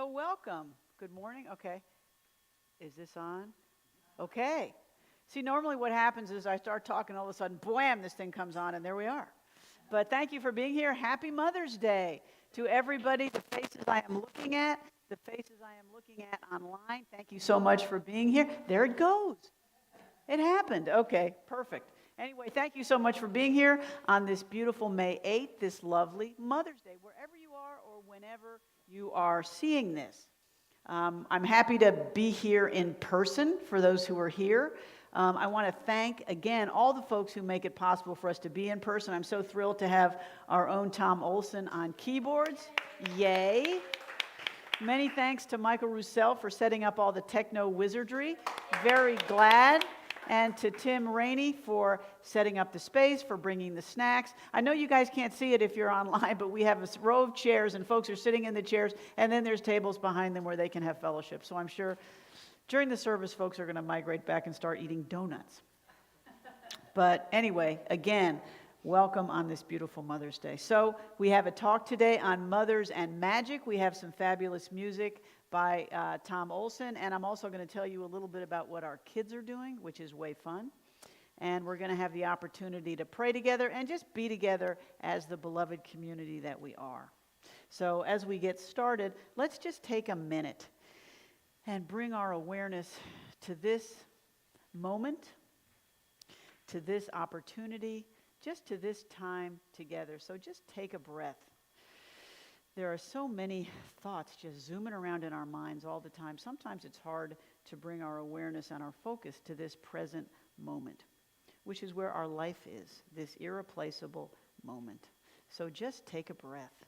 So welcome. Good morning. Okay. Is this on? Okay. See, normally what happens is I start talking, all of a sudden, blam, this thing comes on, and there we are. But thank you for being here. Happy Mother's Day to everybody, the faces I am looking at, the faces I am looking at online. Thank you so much for being here. There it goes. It happened. Okay, perfect. Anyway, thank you so much for being here on this beautiful May 8th, this lovely Mother's Day, wherever you are or whenever you are seeing this. I'm happy to be here in person for those who are here. I want to thank, again, all the folks who make it possible for us to be in person. I'm so thrilled to have our own Tom Olson on keyboards. Yay. Many thanks to Michael Roussel for setting up all the techno wizardry. Very glad. And to Tim Rainey for setting up the space, for bringing the snacks. I know you guys can't see it if you're online, but we have a row of chairs, and folks are sitting in the chairs, and then there's tables behind them where they can have fellowship. So I'm sure during the service, folks are going to migrate back and start eating donuts. But anyway, again, welcome on this beautiful Mother's Day. So we have a talk today on mothers and magic. We have some fabulous music by Tom Olson, and I'm also going to tell you a little bit about what our kids are doing, which is way fun. And we're going to have the opportunity to pray together and just be together as the beloved community that we are. So as we get started, let's just take a minute and bring our awareness to this moment, to this opportunity, just to this time together. So just take a breath. There are so many thoughts just zooming around in our minds all the time. Sometimes it's hard to bring our awareness and our focus to this present moment, which is where our life is, this irreplaceable moment. So just take a breath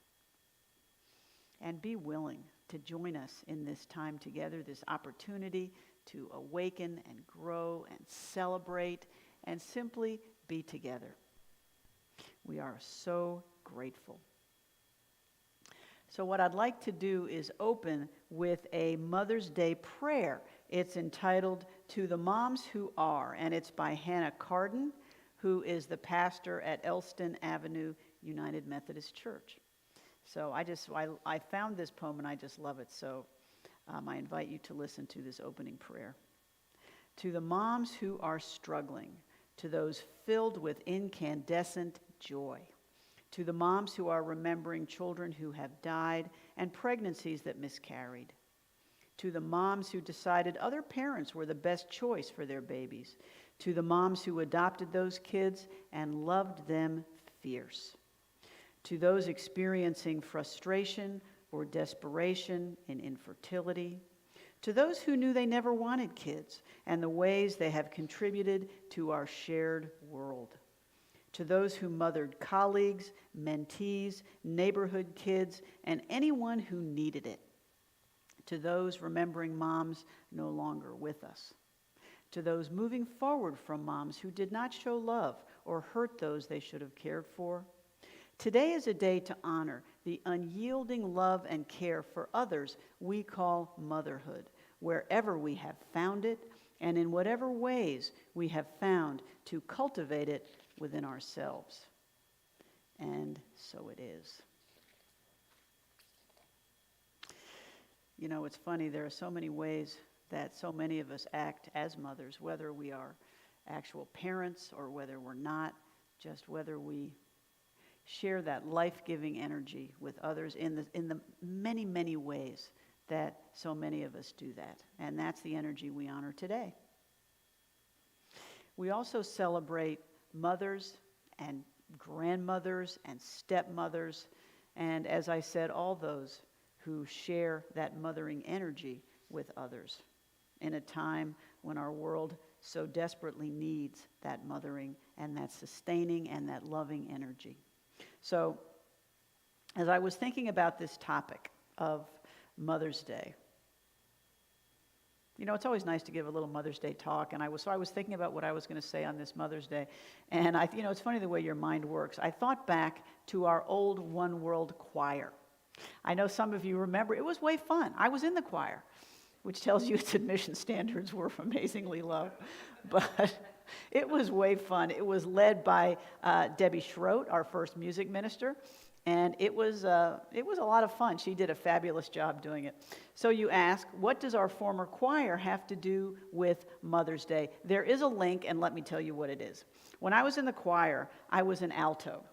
and be willing to join us in this time together, this opportunity to awaken and grow and celebrate and simply be together. We are so grateful. So what I'd like to do is open with a Mother's Day prayer. It's entitled To the Moms Who Are, and it's by Hannah Carden, who is the pastor at Elston Avenue United Methodist Church. So I found this poem and I just love it, so I invite you to listen to this opening prayer. To the moms who are struggling, to those filled with incandescent joy, to the moms who are remembering children who have died and pregnancies that miscarried, to the moms who decided other parents were the best choice for their babies, to the moms who adopted those kids and loved them fierce, to those experiencing frustration or desperation in infertility, to those who knew they never wanted kids and the ways they have contributed to our shared world, to those who mothered colleagues, mentees, neighborhood kids, and anyone who needed it, to those remembering moms no longer with us, to those moving forward from moms who did not show love or hurt those they should have cared for. Today is a day to honor the unyielding love and care for others we call motherhood, wherever we have found it and in whatever ways we have found to cultivate it within ourselves. And so it is. You know, it's funny, there are so many ways that so many of us act as mothers, whether we are actual parents or whether we're not, just whether we share that life-giving energy with others in the many, many ways that so many of us do that. And that's the energy we honor today. We also celebrate mothers and grandmothers and stepmothers, and as I said, all those who share that mothering energy with others in a time when our world so desperately needs that mothering and that sustaining and that loving energy. So, as I was thinking about this topic of Mother's Day, you know, it's always nice to give a little Mother's Day talk, and I was thinking about what I was going to say on this Mother's Day, and it's funny the way your mind works. I thought back to our old One World choir. I know some of you remember, it was way fun. I was in the choir, which tells you its admission standards were amazingly low, but it was way fun. It was led by Debbie Schroet, our first music minister, And it was a lot of fun. She did a fabulous job doing it. So you ask, what does our former choir have to do with Mother's Day? There is a link, and let me tell you what it is. When I was in the choir, I was an alto.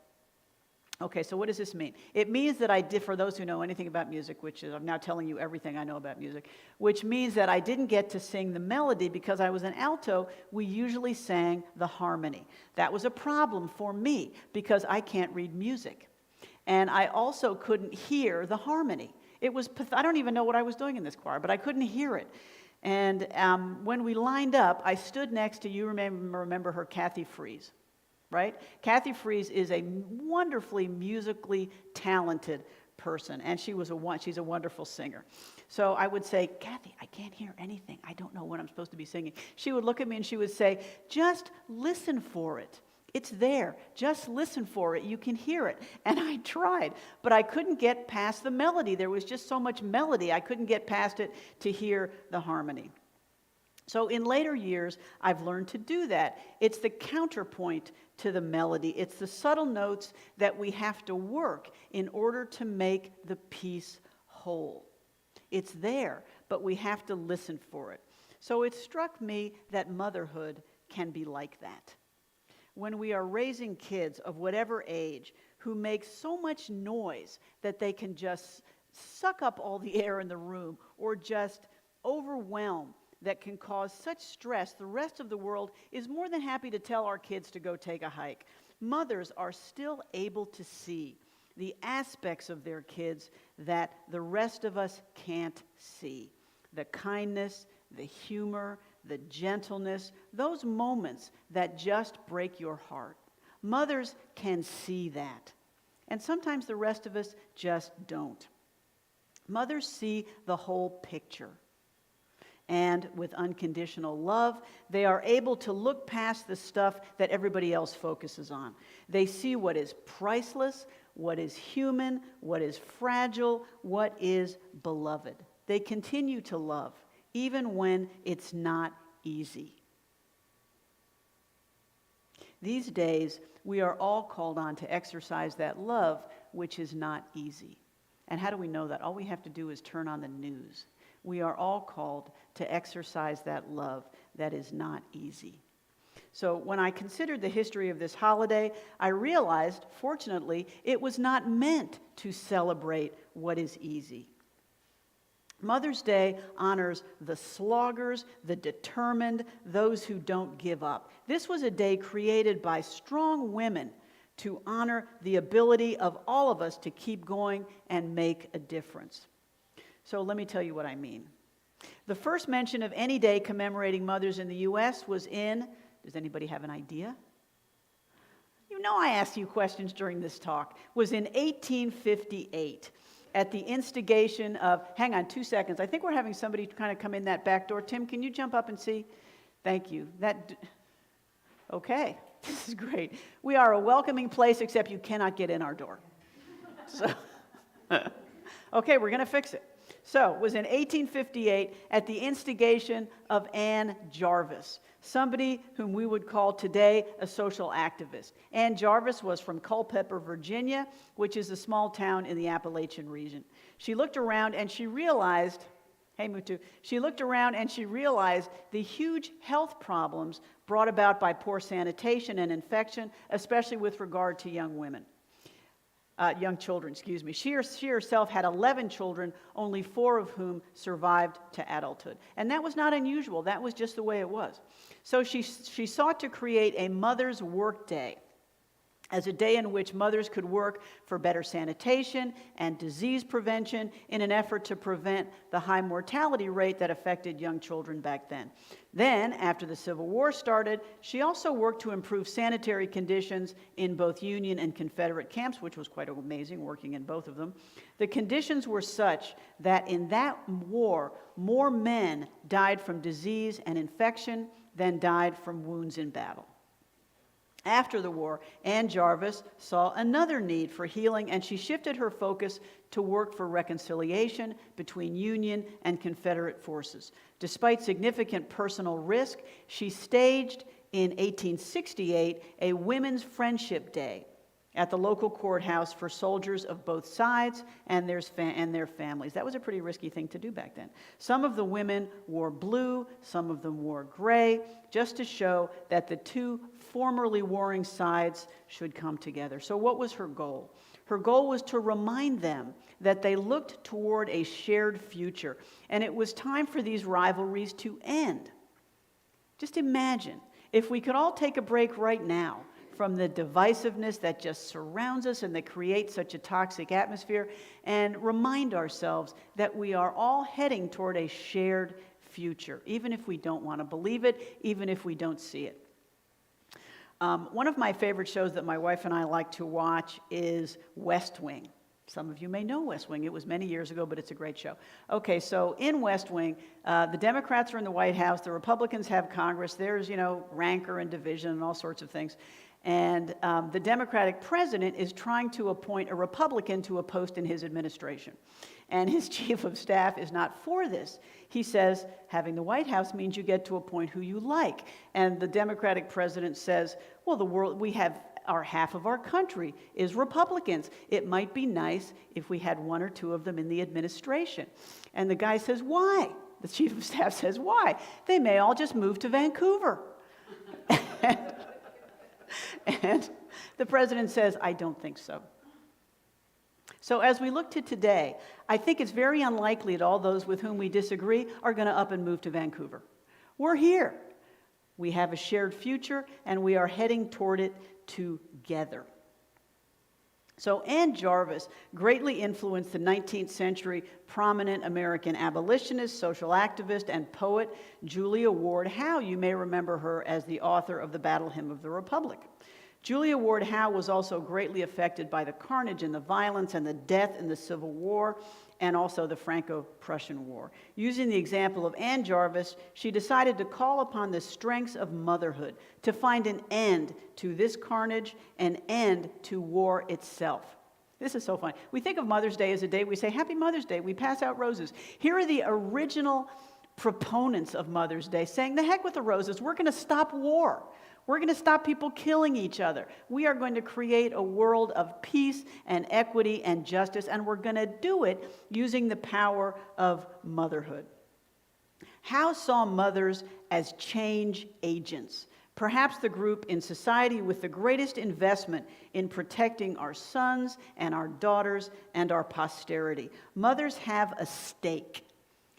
Okay, so what does this mean? It means that I did, for those who know anything about music, which is, I'm now telling you everything I know about music, which means that I didn't get to sing the melody because I was an alto. We usually sang the harmony. That was a problem for me because I can't read music. And I also couldn't hear the harmony. It was, I don't even know what I was doing in this choir, but I couldn't hear it. And when we lined up, I stood next to, you remember her, Kathy Freeze, right? Kathy Freeze is a wonderfully musically talented person, and she's a wonderful singer. So I would say, Kathy, I can't hear anything. I don't know what I'm supposed to be singing. She would look at me and she would say, just listen for it. It's there. Just listen for it. You can hear it. And I tried, but I couldn't get past the melody. There was just so much melody. I couldn't get past it to hear the harmony. So in later years, I've learned to do that. It's the counterpoint to the melody. It's the subtle notes that we have to work in order to make the piece whole. It's there, but we have to listen for it. So it struck me that motherhood can be like that. When we are raising kids of whatever age who make so much noise that they can just suck up all the air in the room or just overwhelm, that can cause such stress, the rest of the world is more than happy to tell our kids to go take a hike. Mothers are still able to see the aspects of their kids that the rest of us can't see. The kindness, the humor, the gentleness, those moments that just break your heart. Mothers can see that. And sometimes the rest of us just don't. Mothers see the whole picture. And with unconditional love, they are able to look past the stuff that everybody else focuses on. They see what is priceless, what is human, what is fragile, what is beloved. They continue to love, even when it's not easy. These days, we are all called on to exercise that love, which is not easy. And how do we know that? All we have to do is turn on the news. We are all called to exercise that love that is not easy. So when I considered the history of this holiday, I realized, fortunately, it was not meant to celebrate what is easy. Mother's Day honors the sloggers, the determined, those who don't give up. This was a day created by strong women to honor the ability of all of us to keep going and make a difference. So let me tell you what I mean. The first mention of any day commemorating mothers in the U.S. was in, does anybody have an idea? You know I asked you questions during this talk. Was in 1858 at the instigation of, hang on 2 seconds, I think we're having somebody kind of come in that back door. Tim, can you jump up and see? Thank you. Okay, this is great. We are a welcoming place, except you cannot get in our door. So, okay, we're going to fix it. So, it was in 1858 at the instigation of Anne Jarvis, somebody whom we would call today a social activist. Anne Jarvis was from Culpeper, Virginia, which is a small town in the Appalachian region. She looked around and she realized, hey Mutu, she looked around and she realized the huge health problems brought about by poor sanitation and infection, especially with regard to young children. She herself had 11 children, only 4 of whom survived to adulthood. And that was not unusual. That was just the way it was. So she sought to create a mother's work day as a day in which mothers could work for better sanitation and disease prevention in an effort to prevent the high mortality rate that affected young children back then. Then, after the Civil War started, she also worked to improve sanitary conditions in both Union and Confederate camps, which was quite amazing, working in both of them. The conditions were such that in that war, more men died from disease and infection than died from wounds in battle. After the war, Anne Jarvis saw another need for healing, and she shifted her focus to work for reconciliation between Union and Confederate forces. Despite significant personal risk, she staged in 1868 a Women's Friendship Day at the local courthouse for soldiers of both sides and their families. That was a pretty risky thing to do back then. Some of the women wore blue, some of them wore gray, just to show that the two formerly warring sides should come together. So what was her goal? Her goal was to remind them that they looked toward a shared future, and it was time for these rivalries to end. Just imagine if we could all take a break right now from the divisiveness that just surrounds us and that creates such a toxic atmosphere, and remind ourselves that we are all heading toward a shared future, even if we don't want to believe it, even if we don't see it. One of my favorite shows that my wife and I like to watch is West Wing. Some of you may know West Wing. It was many years ago, but it's a great show. Okay, so in West Wing, the Democrats are in the White House, the Republicans have Congress, there's, rancor and division and all sorts of things. And the Democratic president is trying to appoint a Republican to a post in his administration. And his chief of staff is not for this. He says, having the White House means you get to appoint who you like. And the Democratic president says, well, half of our country is Republicans. It might be nice if we had one or two of them in the administration. And the guy says, why? The chief of staff says, why? They may all just move to Vancouver. And the president says, I don't think so. So as we look to today, I think it's very unlikely that all those with whom we disagree are going to up and move to Vancouver. We're here. We have a shared future, and we are heading toward it together. So Ann Jarvis greatly influenced the 19th century prominent American abolitionist, social activist, and poet Julia Ward Howe. You may remember her as the author of the Battle Hymn of the Republic. Julia Ward Howe was also greatly affected by the carnage and the violence and the death in the Civil War and also the Franco-Prussian War. Using the example of Ann Jarvis, she decided to call upon the strengths of motherhood to find an end to this carnage, an end to war itself. This is so funny. We think of Mother's Day as a day we say, Happy Mother's Day, we pass out roses. Here are the original proponents of Mother's Day saying, the heck with the roses, we're going to stop war. We're going to stop people killing each other. We are going to create a world of peace and equity and justice, and we're going to do it using the power of motherhood. Howe saw mothers as change agents, perhaps the group in society with the greatest investment in protecting our sons and our daughters and our posterity. Mothers have a stake.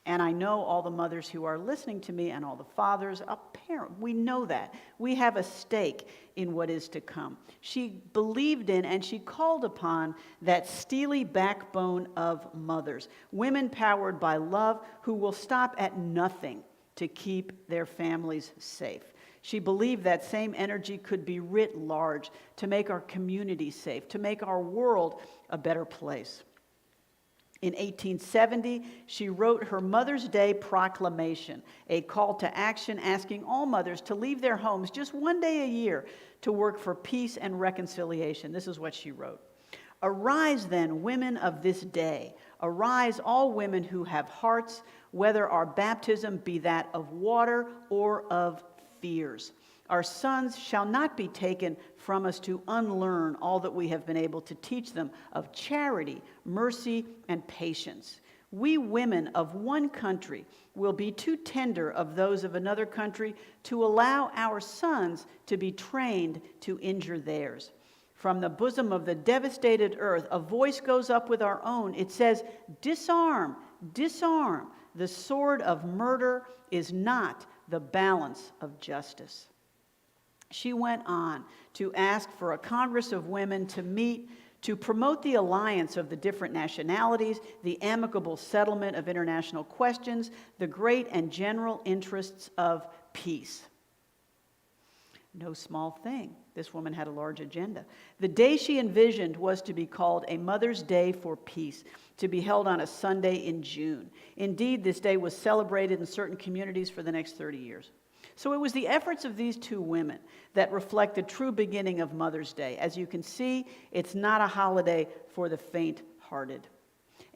And I know all the mothers who are listening to me and all the fathers, a parent, we know that. We have a stake in what is to come. She believed in and she called upon that steely backbone of mothers, women powered by love who will stop at nothing to keep their families safe. She believed that same energy could be writ large to make our community safe, to make our world a better place. In 1870, she wrote her Mother's Day Proclamation, a call to action asking all mothers to leave their homes just one day a year to work for peace and reconciliation. This is what she wrote. Arise then, women of this day. Arise, all women who have hearts, whether our baptism be that of water or of fears. Our sons shall not be taken from us to unlearn all that we have been able to teach them of charity, mercy, and patience. We women of one country will be too tender of those of another country to allow our sons to be trained to injure theirs. From the bosom of the devastated earth, a voice goes up with our own. It says, disarm, disarm. The sword of murder is not the balance of justice. She went on to ask for a Congress of Women to meet to promote the alliance of the different nationalities, the amicable settlement of international questions, the great and general interests of peace. No small thing. This woman had a large agenda. The day she envisioned was to be called a Mother's Day for Peace, to be held on a Sunday in June. Indeed, this day was celebrated in certain communities for the next 30 years. So it was the efforts of these two women that reflect the true beginning of Mother's Day. As you can see, it's not a holiday for the faint-hearted.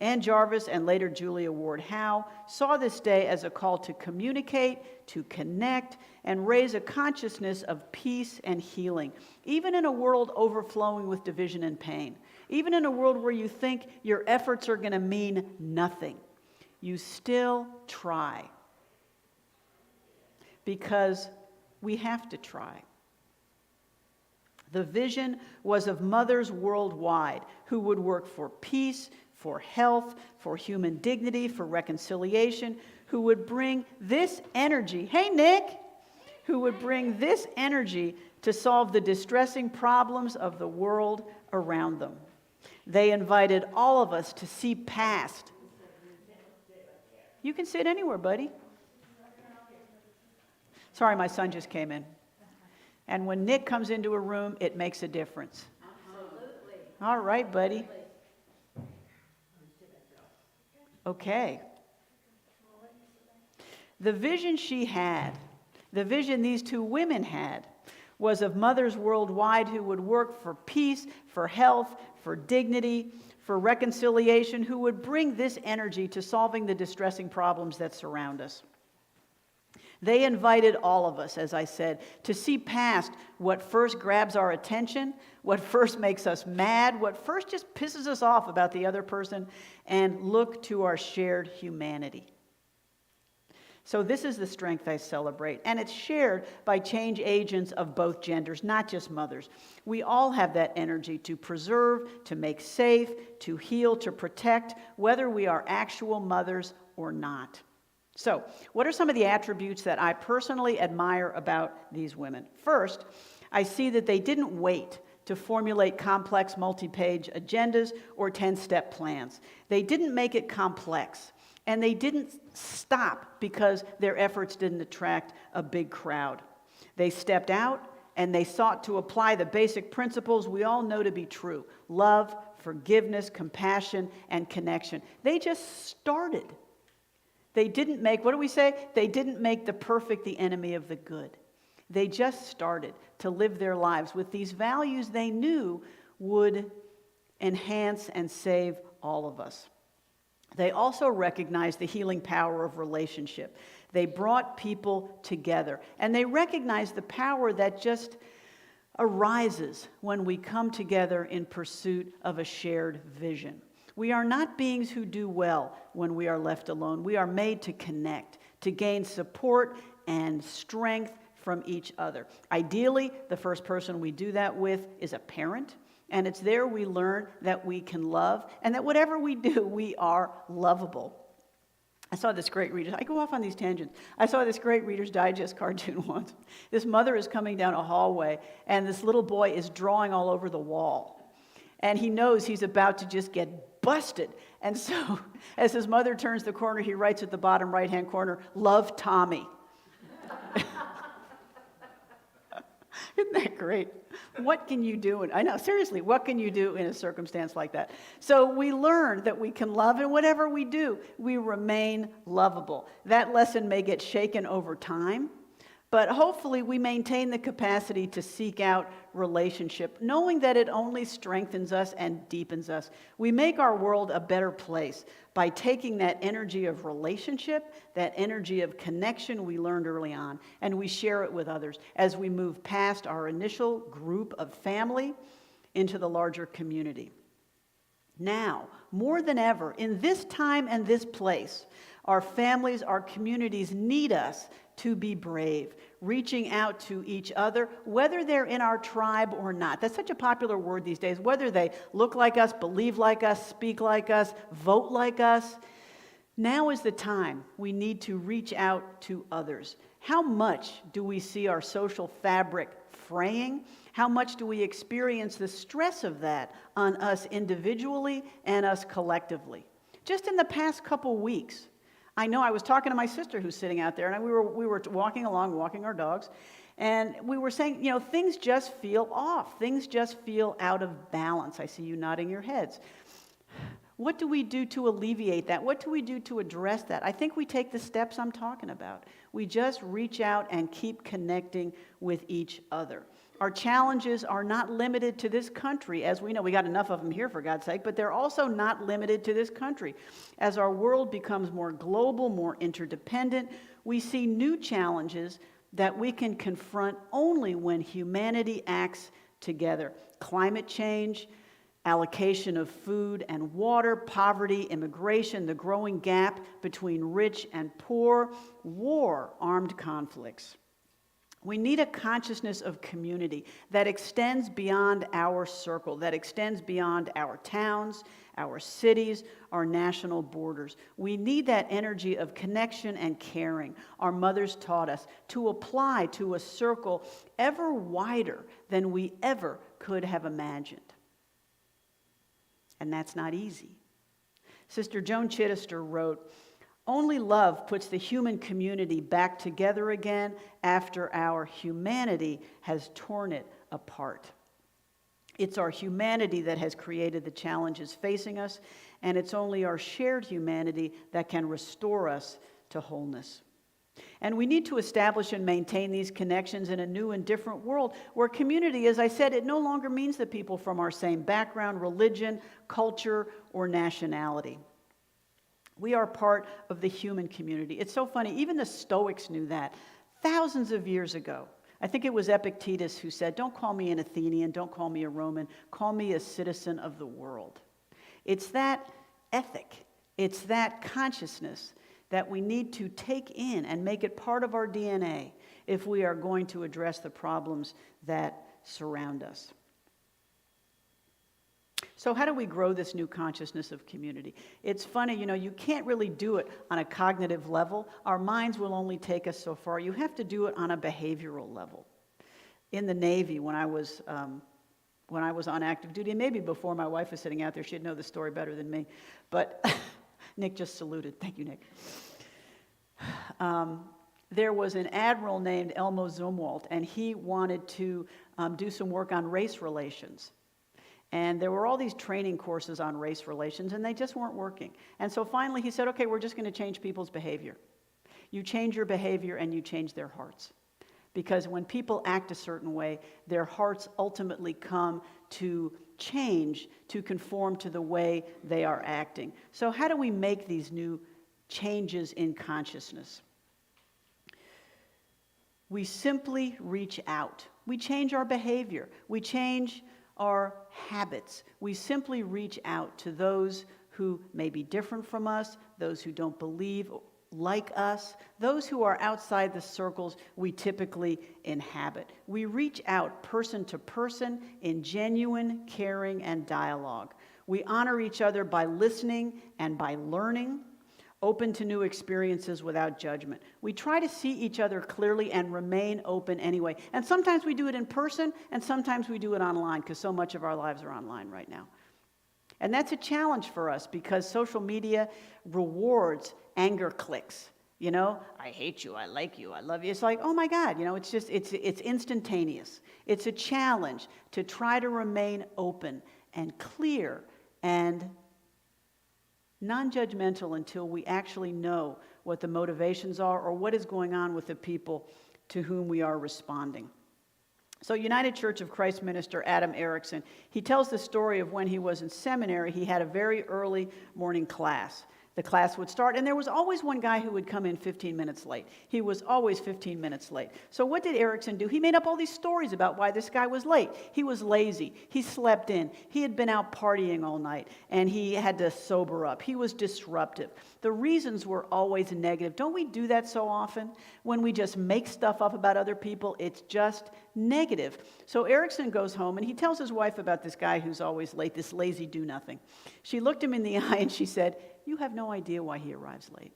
Ann Jarvis and later Julia Ward Howe saw this day as a call to communicate, to connect, and raise a consciousness of peace and healing, even in a world overflowing with division and pain, even in a world where you think your efforts are going to mean nothing. You still try, because we have to try. The vision was of mothers worldwide who would work for peace, for health, for human dignity, for reconciliation, who would bring this energy, hey Nick, who would bring this energy to solve the distressing problems of the world around them. They invited all of us to see past. You can sit anywhere, buddy. Sorry, my son just came in. And when Nick comes into a room, it makes a difference. Absolutely. All right, buddy. Okay. The vision she had, the vision these two women had, was of mothers worldwide who would work for peace, for health, for dignity, for reconciliation, who would bring this energy to solving the distressing problems that surround us. They invited all of us, as I said, to see past what first grabs our attention, what first makes us mad, what first just pisses us off about the other person, and look to our shared humanity. So this is the strength I celebrate, and it's shared by change agents of both genders, not just mothers. We all have that energy to preserve, to make safe, to heal, to protect, whether we are actual mothers or not. So, what are some of the attributes that I personally admire about these women? First, I see that they didn't wait to formulate complex multi-page agendas or 10-step plans. They didn't make it complex, and they didn't stop because their efforts didn't attract a big crowd. They stepped out, and they sought to apply the basic principles we all know to be true: love, forgiveness, compassion, and connection. They just started. They didn't make, what do we say? They didn't make the perfect the enemy of the good. They just started to live their lives with these values they knew would enhance and save all of us. They also recognized the healing power of relationship. They brought people together, and they recognized the power that just arises when we come together in pursuit of a shared vision. We are not beings who do well when we are left alone. We are made to connect, to gain support and strength from each other. Ideally, the first person we do that with is a parent, and it's there we learn that we can love, and that whatever we do, we are lovable. I saw this great I go off on these tangents. I saw this great Reader's Digest cartoon once. This mother is coming down a hallway, and this little boy is drawing all over the wall. And he knows he's about to just get busted. And so, as his mother turns the corner, he writes at the bottom right-hand corner, "Love Tommy." Isn't that great? What can you do? I know, seriously, what can you do in a circumstance like that? So we learn that we can love, and whatever we do, we remain lovable. That lesson may get shaken over time, but hopefully we maintain the capacity to seek out relationship, knowing that it only strengthens us and deepens us. We make our world a better place by taking that energy of relationship, that energy of connection we learned early on, and we share it with others as we move past our initial group of family into the larger community. Now, more than ever, in this time and this place, our families, our communities need us to be brave, reaching out to each other, whether they're in our tribe or not. That's such a popular word these days, whether they look like us, believe like us, speak like us, vote like us. Now is the time we need to reach out to others. How much do we see our social fabric fraying? How much do we experience the stress of that on us individually and us collectively? Just in the past couple weeks, I know I was talking to my sister who's sitting out there, and we were walking along, walking our dogs, and we were saying, things just feel off. Things just feel out of balance. I see you nodding your heads. What do we do to alleviate that? What do we do to address that? I think we take the steps I'm talking about. We just reach out and keep connecting with each other. Our challenges are not limited to this country. As we know, we got enough of them here, for God's sake, but they're also not limited to this country. As our world becomes more global, more interdependent, we see new challenges that we can confront only when humanity acts together. Climate change, allocation of food and water, poverty, immigration, the growing gap between rich and poor, war, armed conflicts. We need a consciousness of community that extends beyond our circle, that extends beyond our towns, our cities, our national borders. We need that energy of connection and caring our mothers taught us to apply to a circle ever wider than we ever could have imagined. And that's not easy. Sister Joan Chittister wrote, "Only love puts the human community back together again after our humanity has torn it apart." It's our humanity that has created the challenges facing us, and it's only our shared humanity that can restore us to wholeness. And we need to establish and maintain these connections in a new and different world where community, as I said, it no longer means the people from our same background, religion, culture, or nationality. We are part of the human community. It's so funny, even the Stoics knew that thousands of years ago. I think it was Epictetus who said, "Don't call me an Athenian, don't call me a Roman, call me a citizen of the world." It's that ethic, it's that consciousness that we need to take in and make it part of our DNA if we are going to address the problems that surround us. So how do we grow this new consciousness of community? It's funny, you can't really do it on a cognitive level. Our minds will only take us so far. You have to do it on a behavioral level. In the Navy, when I was on active duty, and maybe before my wife was sitting out there, she'd know the story better than me, but Nick just saluted. Thank you, Nick. There was an admiral named Elmo Zumwalt, and he wanted to do some work on race relations. And there were all these training courses on race relations, and they just weren't working. And so finally he said, okay, we're just going to change people's behavior. You change your behavior and you change their hearts. Because when people act a certain way, their hearts ultimately come to change, to conform to the way they are acting. So how do we make these new changes in consciousness? We simply reach out. We change our behavior. We change our habits. We simply reach out to those who may be different from us, those who don't believe like us, those who are outside the circles we typically inhabit. We reach out person to person in genuine caring and dialogue. We honor each other by listening and by learning, open to new experiences without judgment. We try to see each other clearly and remain open anyway. And sometimes we do it in person, and sometimes we do it online, because so much of our lives are online right now. And that's a challenge for us, because social media rewards anger clicks. I hate you, I like you, I love you. It's like, oh my God, it's instantaneous. It's a challenge to try to remain open and clear and non-judgmental until we actually know what the motivations are or what is going on with the people to whom we are responding. So United Church of Christ minister Adam Erickson, he tells the story of when he was in seminary. He had a very early morning class. The class would start, and there was always one guy who would come in 15 minutes late. He was always 15 minutes late. So what did Erickson do? He made up all these stories about why this guy was late. He was lazy. He slept in. He had been out partying all night, and he had to sober up. He was disruptive. The reasons were always negative. Don't we do that so often? When we just make stuff up about other people, it's just negative. So Erickson goes home, and he tells his wife about this guy who's always late, this lazy do-nothing. She looked him in the eye, and she said, "You have no idea why he arrives late.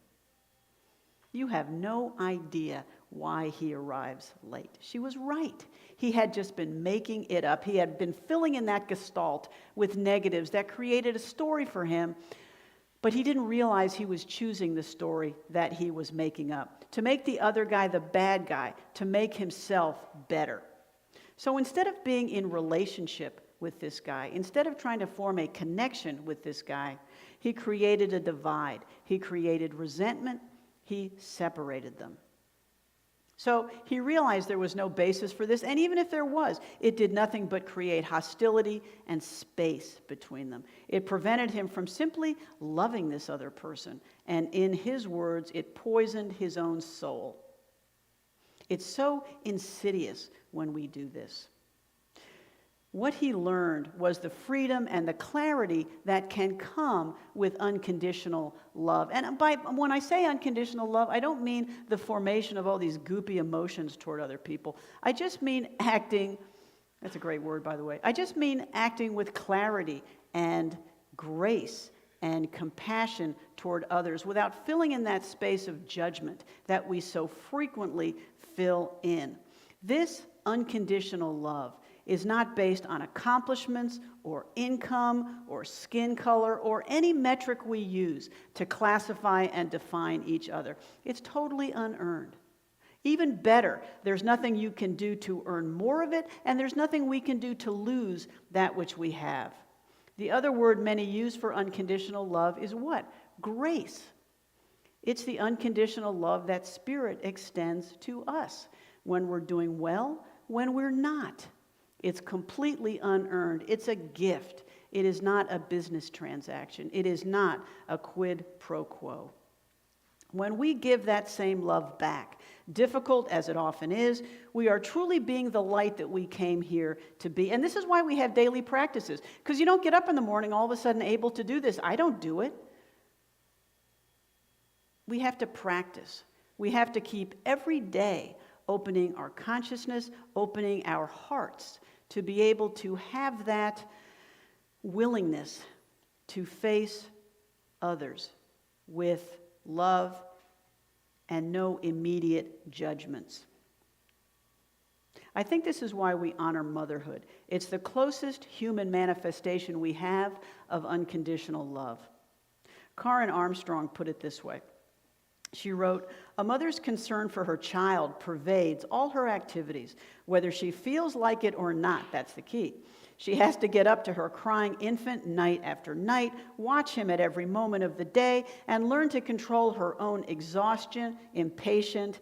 You have no idea why he arrives late." She was right. He had just been making it up. He had been filling in that gestalt with negatives that created a story for him, but he didn't realize he was choosing the story that he was making up, to make the other guy the bad guy, to make himself better. So instead of being in relationship with this guy, instead of trying to form a connection with this guy, he created a divide. He created resentment. He separated them. So he realized there was no basis for this, and even if there was, it did nothing but create hostility and space between them. It prevented him from simply loving this other person, and in his words, it poisoned his own soul. It's so insidious when we do this. What he learned was the freedom and the clarity that can come with unconditional love. And when I say unconditional love, I don't mean the formation of all these goopy emotions toward other people. I just mean acting, that's a great word, by the way. I just mean acting with clarity and grace and compassion toward others without filling in that space of judgment that we so frequently fill in. This unconditional love is not based on accomplishments or income or skin color or any metric we use to classify and define each other. It's totally unearned. Even better, there's nothing you can do to earn more of it, and there's nothing we can do to lose that which we have. The other word many use for unconditional love is what? Grace. It's the unconditional love that Spirit extends to us when we're doing well, when we're not. It's completely unearned. It's a gift. It is not a business transaction. It is not a quid pro quo. When we give that same love back, difficult as it often is, we are truly being the light that we came here to be. And this is why we have daily practices. Because you don't get up in the morning all of a sudden able to do this. I don't do it. We have to practice. We have to keep every day opening our consciousness, opening our hearts to be able to have that willingness to face others with love and no immediate judgments. I think this is why we honor motherhood. It's the closest human manifestation we have of unconditional love. Karen Armstrong put it this way. She wrote, "A mother's concern for her child pervades all her activities, whether she feels like it or not. That's the key. She has to get up to her crying infant night after night, watch him at every moment of the day, and learn to control her own exhaustion, impatience,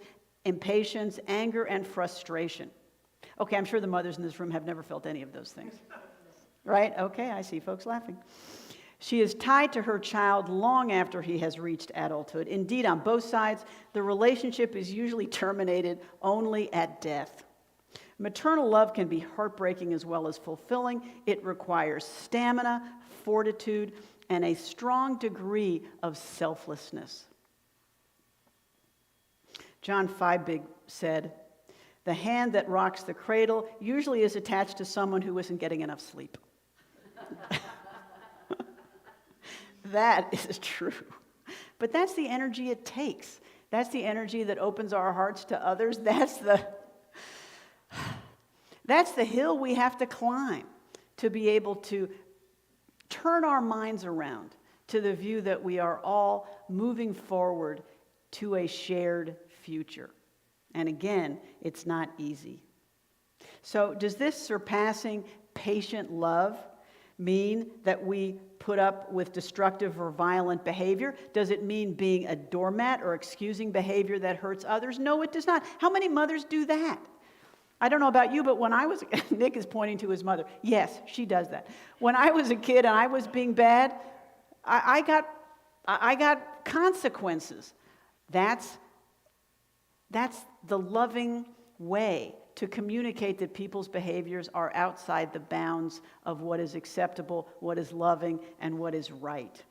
anger, and frustration." Okay, I'm sure the mothers in this room have never felt any of those things. Right? Okay, I see folks laughing. She is tied to her child long after he has reached adulthood. Indeed, on both sides, the relationship is usually terminated only at death. Maternal love can be heartbreaking as well as fulfilling. It requires stamina, fortitude, and a strong degree of selflessness. John Feibig said, "The hand that rocks the cradle usually is attached to someone who isn't getting enough sleep." That is true. But that's the energy it takes. That's the energy that opens our hearts to others. That's the hill we have to climb to be able to turn our minds around to the view that we are all moving forward to a shared future. And again, it's not easy. So does this surpassing patient love mean that we put up with destructive or violent behavior? Does it mean being a doormat or excusing behavior that hurts others? No, it does not. How many mothers do that? I don't know about you, but when I was, Nick is pointing to his mother. Yes, she does that. When I was a kid and I was being bad, I got consequences. That's the loving way to communicate that people's behaviors are outside the bounds of what is acceptable, what is loving, and what is right.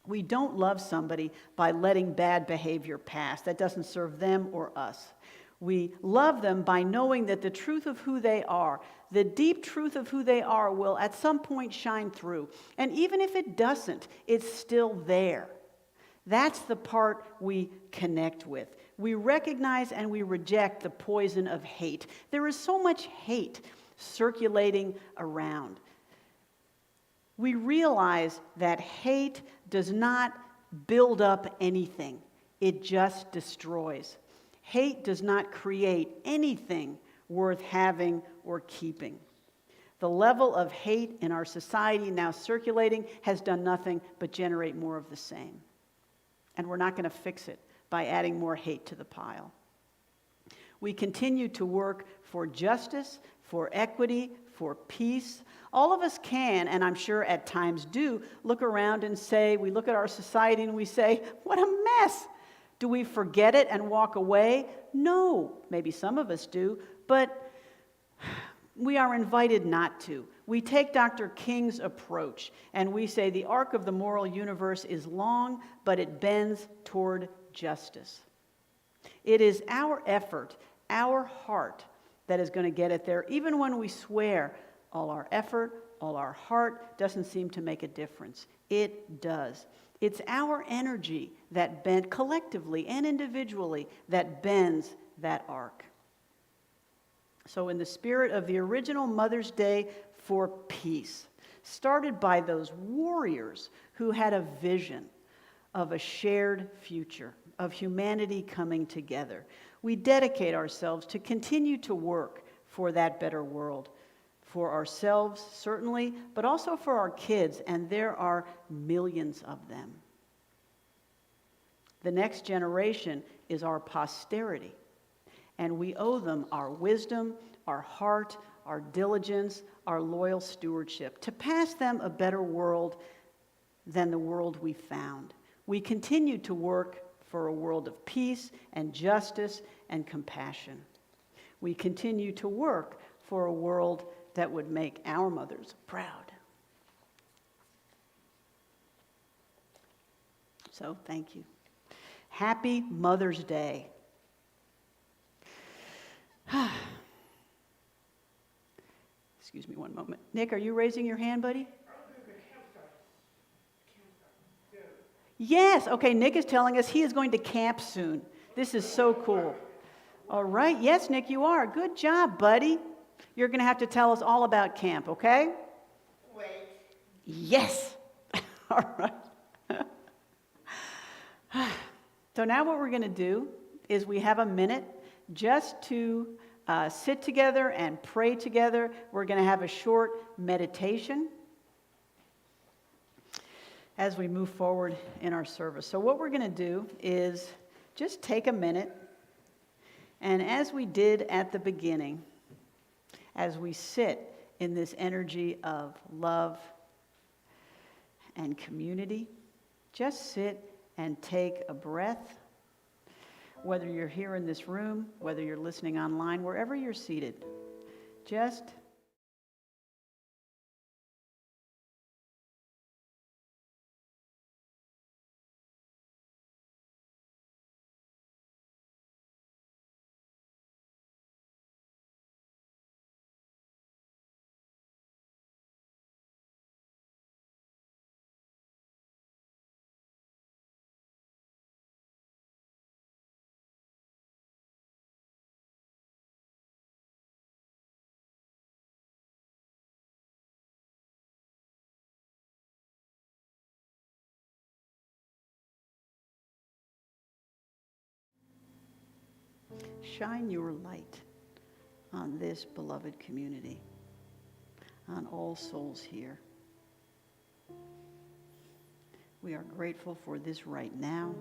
We don't love somebody by letting bad behavior pass. That doesn't serve them or us. We love them by knowing that the truth of who they are, the deep truth of who they are, will at some point shine through. And even if it doesn't, it's still there. That's the part we connect with. We recognize and we reject the poison of hate. There is so much hate circulating around. We realize that hate does not build up anything. It just destroys. Hate does not create anything worth having or keeping. The level of hate in our society now circulating has done nothing but generate more of the same. And we're not going to fix it by adding more hate to the pile. We continue to work for justice, for equity, for peace. All of us can, and I'm sure at times do, look around and say, we look at our society and we say, what a mess. Do we forget it and walk away? No. Maybe some of us do, but we are invited not to. We take Dr. King's approach and we say the arc of the moral universe is long, but it bends toward justice. It is our effort, our heart, that is going to get it there. Even when we swear, all our effort, all our heart doesn't seem to make a difference. It does. It's our energy that bends collectively and individually that bends that arc. So in the spirit of the original Mother's Day for peace, started by those warriors who had a vision of a shared future, of humanity coming together, we dedicate ourselves to continue to work for that better world, for ourselves, certainly, but also for our kids, and there are millions of them. The next generation is our posterity, and we owe them our wisdom, our heart, our diligence, our loyal stewardship, to pass them a better world than the world we found. We continue to work for a world of peace and justice and compassion. We continue to work for a world that would make our mothers proud. So, thank you. Happy Mother's Day. Excuse me one moment. Nick, are you raising your hand, buddy? Yes. Okay, Nick is telling us he is going to camp soon. This is so cool. All right. Yes, Nick, you are. Good job, buddy. You're going to have to tell us all about camp, okay? Wait. Yes. All right. So now what we're going to do is we have a minute just to sit together and pray together. We're going to have a short meditation as we move forward in our service. So what we're going to do is just take a minute, and as we did at the beginning, as we sit in this energy of love and community, just sit and take a breath. Whether you're here in this room, whether you're listening online, wherever you're seated, just shine your light on this beloved community, on all souls here. We are grateful for this right now,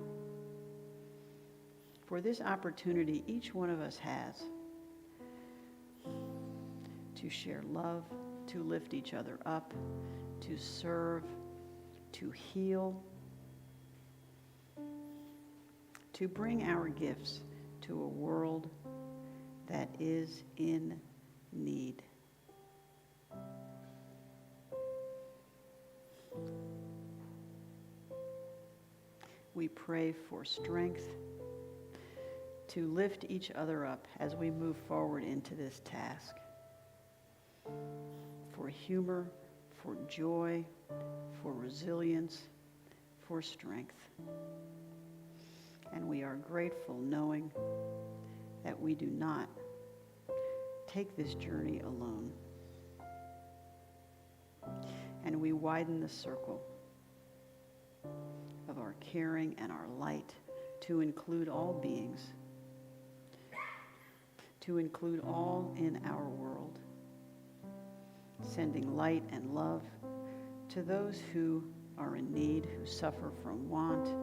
for this opportunity each one of us has to share love, to lift each other up, to serve, to heal, to bring our gifts to a world that is in need. We pray for strength to lift each other up as we move forward into this task. For humor, for joy, for resilience, for strength. And we are grateful knowing that we do not take this journey alone. And we widen the circle of our caring and our light to include all beings, to include all in our world, sending light and love to those who are in need, who suffer from want,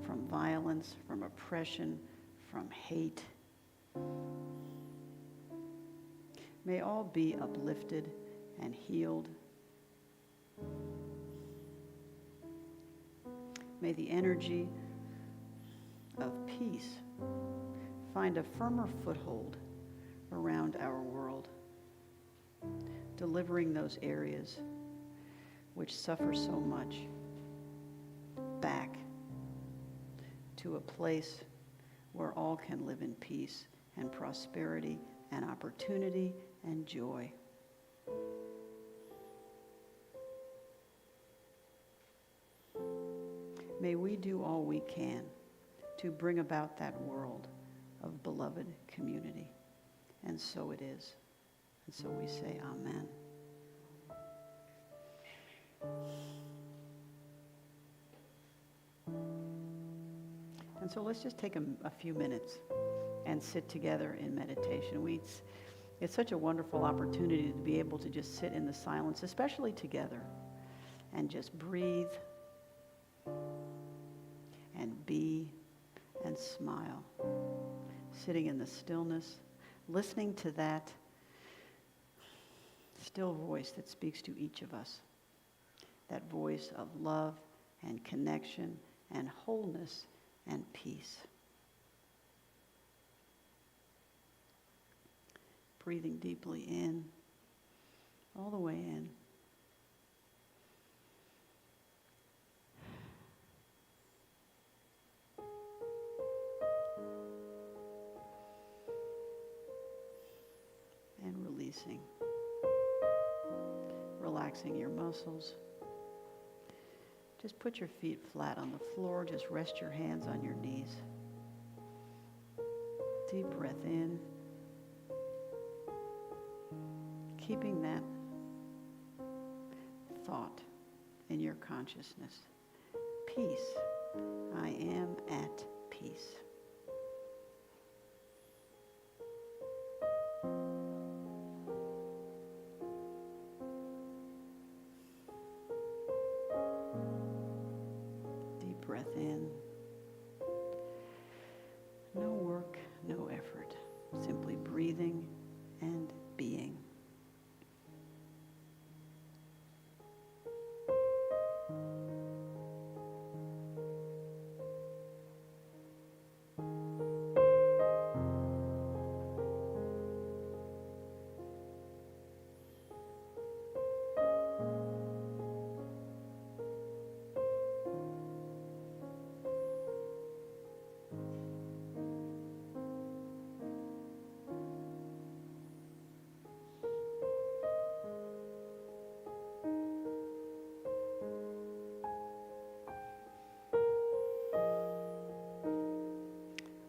from violence, from oppression, from hate, May all be uplifted and healed. May the energy of peace find a firmer foothold around our world, delivering those areas which suffer so much back to a place where all can live in peace and prosperity and opportunity and joy. May we do all we can to bring about that world of beloved community. And so it is. And so we say amen. And so let's just take a few minutes and sit together in meditation. It's such a wonderful opportunity to be able to just sit in the silence, especially together, and just breathe and be and smile. Sitting in the stillness, listening to that still voice that speaks to each of us. That voice of love and connection and wholeness and peace. Breathing deeply in, all the way in. And releasing. Relaxing your muscles. Just put your feet flat on the floor. Just rest your hands on your knees. Deep breath in. Keeping that thought in your consciousness. Peace. I am at peace. Deep breath in. No work, no effort. Simply breathing and being.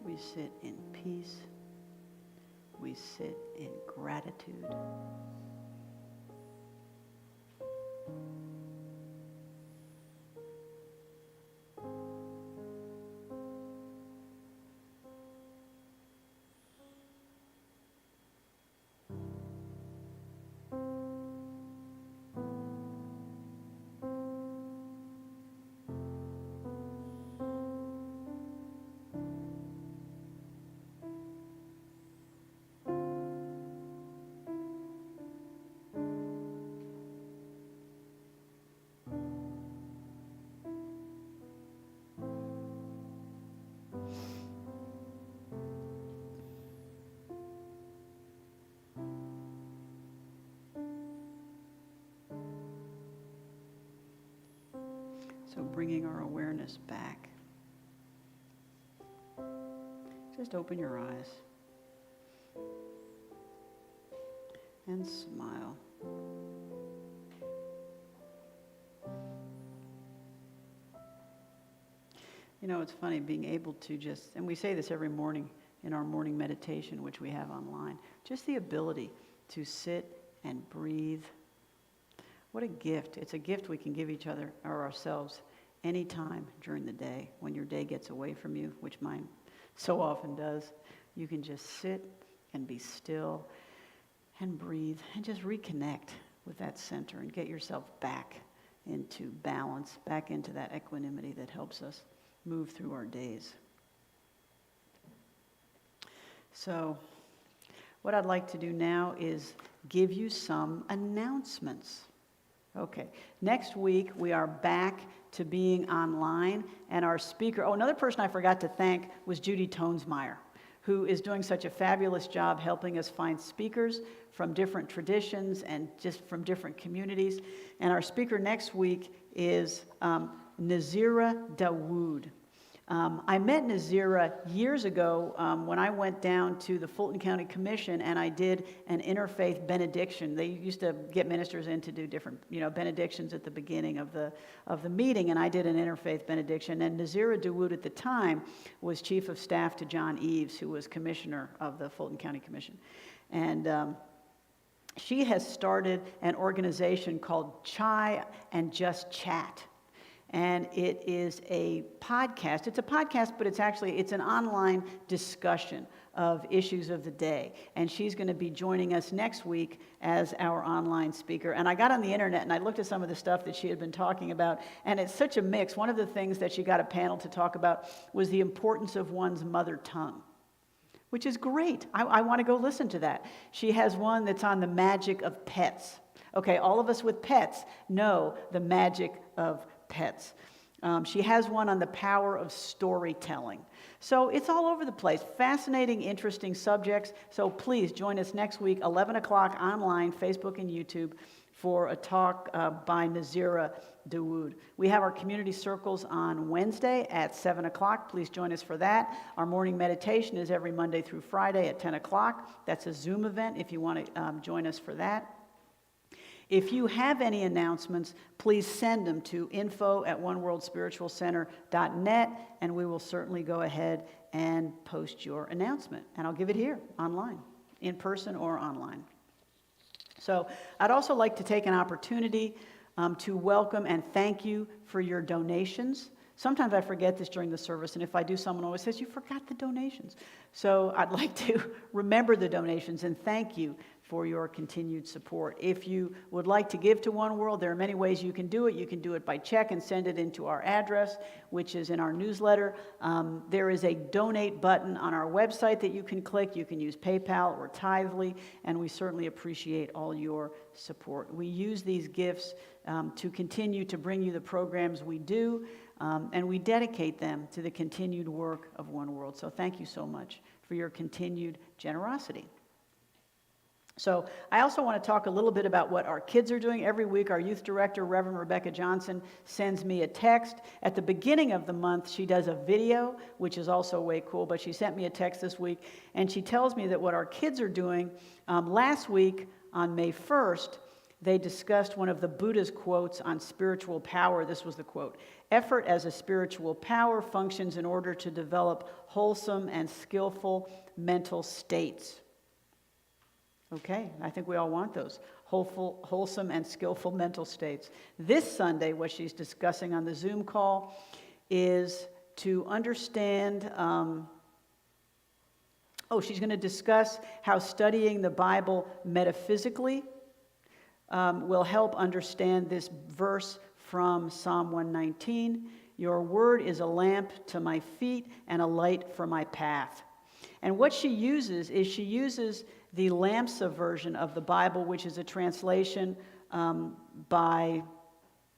We sit in peace. We sit in gratitude. So bringing our awareness back. Just open your eyes and smile. You know, it's funny being able to just, and we say this every morning in our morning meditation, which we have online, just the ability to sit and breathe. What a gift. It's a gift we can give each other or ourselves anytime during the day when your day gets away from you, which mine so often does. You can just sit and be still and breathe and just reconnect with that center and get yourself back into balance, back into that equanimity that helps us move through our days. So what I'd like to do now is give you some announcements. Okay, next week we are back to being online, and our speaker, another person I forgot to thank was Judy Tonesmeyer, who is doing such a fabulous job helping us find speakers from different traditions and just from different communities. And our speaker next week is Nazira Dawood. I met Nazira years ago when I went down to the Fulton County Commission and I did an interfaith benediction. They used to get ministers in to do different, benedictions at the beginning of the meeting, and I did an interfaith benediction. And Nazira Dawood at the time was chief of staff to John Eves, who was commissioner of the Fulton County Commission. And she has started an organization called Chai and Just Chat. And it is a podcast. It's a podcast, but it's an online discussion of issues of the day. And she's going to be joining us next week as our online speaker. And I got on the internet and I looked at some of the stuff that she had been talking about, and it's such a mix. One of the things that she got a panel to talk about was the importance of one's mother tongue, which is great. I want to go listen to that. She has one that's on the magic of pets. Okay, all of us with pets know the magic of pets. She has one on the power of storytelling. So it's all over the place. Fascinating, interesting subjects. So please join us next week, 11 o'clock online, Facebook and YouTube, for a talk by Nazira Dawood. We have our community circles on Wednesday at 7 o'clock. Please join us for that. Our morning meditation is every Monday through Friday at 10 o'clock. That's a Zoom event if you want to join us for that. If you have any announcements, please send them to info@oneworldspiritualcenter.net, and we will certainly go ahead and post your announcement. And I'll give it here, online, in person or online. So I'd also like to take an opportunity to welcome and thank you for your donations. Sometimes I forget this during the service, and if I do, someone always says, "You forgot the donations." So I'd like to remember the donations and thank you for your continued support. If you would like to give to One World, there are many ways you can do it. You can do it by check and send it into our address, which is in our newsletter. There is a donate button on our website that you can click. You can use PayPal or Tithely, and we certainly appreciate all your support. We use these gifts to continue to bring you the programs we do, and we dedicate them to the continued work of One World. So thank you so much for your continued generosity. So I also want to talk a little bit about what our kids are doing. Every week, our youth director, Reverend Rebecca Johnson, sends me a text. At the beginning of the month, she does a video, which is also way cool, but she sent me a text this week, and she tells me that what our kids are doing. Last week, on May 1st, they discussed one of the Buddha's quotes on spiritual power. This was the quote: "Effort as a spiritual power functions in order to develop wholesome and skillful mental states." Okay, I think we all want those wholesome and skillful mental states. This Sunday, what she's discussing on the Zoom call is to understand, she's going to discuss how studying the Bible metaphysically will help understand this verse from Psalm 119. "Your word is a lamp to my feet and a light for my path." And what she uses the Lamsa version of the Bible, which is a translation by,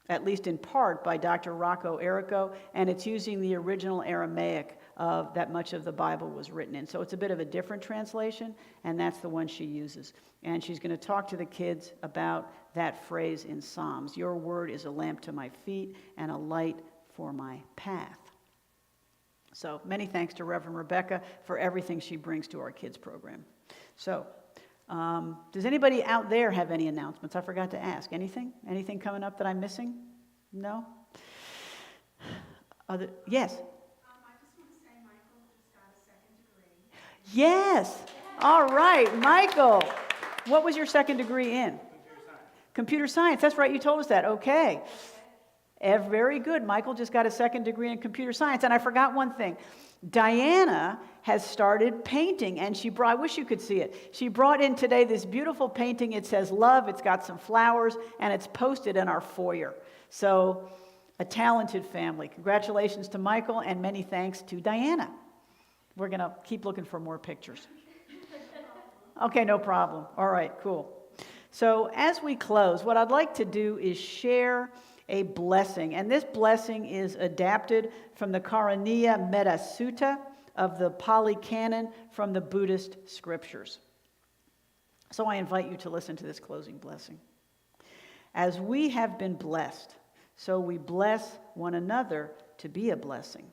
at least in part, by Dr. Rocco Errico, and it's using the original Aramaic that much of the Bible was written in. So it's a bit of a different translation, and that's the one she uses. And she's going to talk to the kids about that phrase in Psalms: "Your word is a lamp to my feet and a light for my path." So many thanks to Reverend Rebecca for everything she brings to our kids program. So, does anybody out there have any announcements? I forgot to ask. Anything? Anything coming up that I'm missing? No? Yes? I just want to say Michael just got a second degree. Yes! All right, Michael. What was your second degree in? Computer science. Computer science. That's right, you told us that. Okay. Very good. Michael just got a second degree in computer science. And I forgot one thing. Diana has started painting, and I wish you could see it. She brought in today this beautiful painting. It says love, it's got some flowers, and it's posted in our foyer. So, a talented family. Congratulations to Michael, and many thanks to Diana. We're going to keep looking for more pictures. Okay, no problem. All right, cool. So as we close, what I'd like to do is share a blessing. And this blessing is adapted from the Karaniya Metta Sutta of the Pali Canon from the Buddhist scriptures. So I invite you to listen to this closing blessing. As we have been blessed, so we bless one another to be a blessing.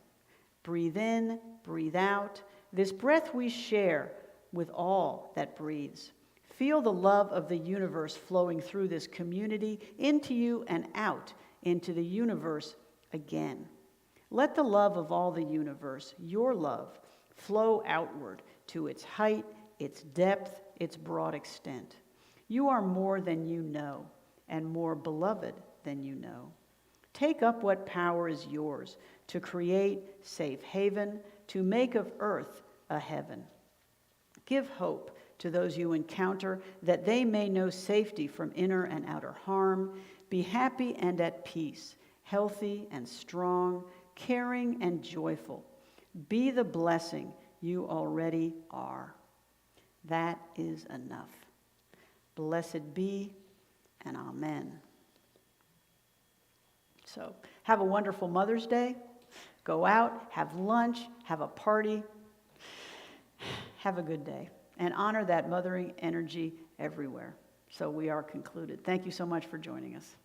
Breathe in, breathe out. This breath we share with all that breathes. Feel the love of the universe flowing through this community into you and out into the universe again. Let the love of all the universe, your love, flow outward to its height, its depth, its broad extent. You are more than you know, and more beloved than you know. Take up what power is yours to create safe haven, to make of earth a heaven. Give hope to those you encounter, that they may know safety from inner and outer harm. Be happy and at peace, healthy and strong, caring and joyful. Be the blessing you already are. That is enough. Blessed be, and amen. So, have a wonderful Mother's Day. Go out, have lunch, have a party. Have a good day. And honor that mothering energy everywhere. So we are concluded. Thank you so much for joining us.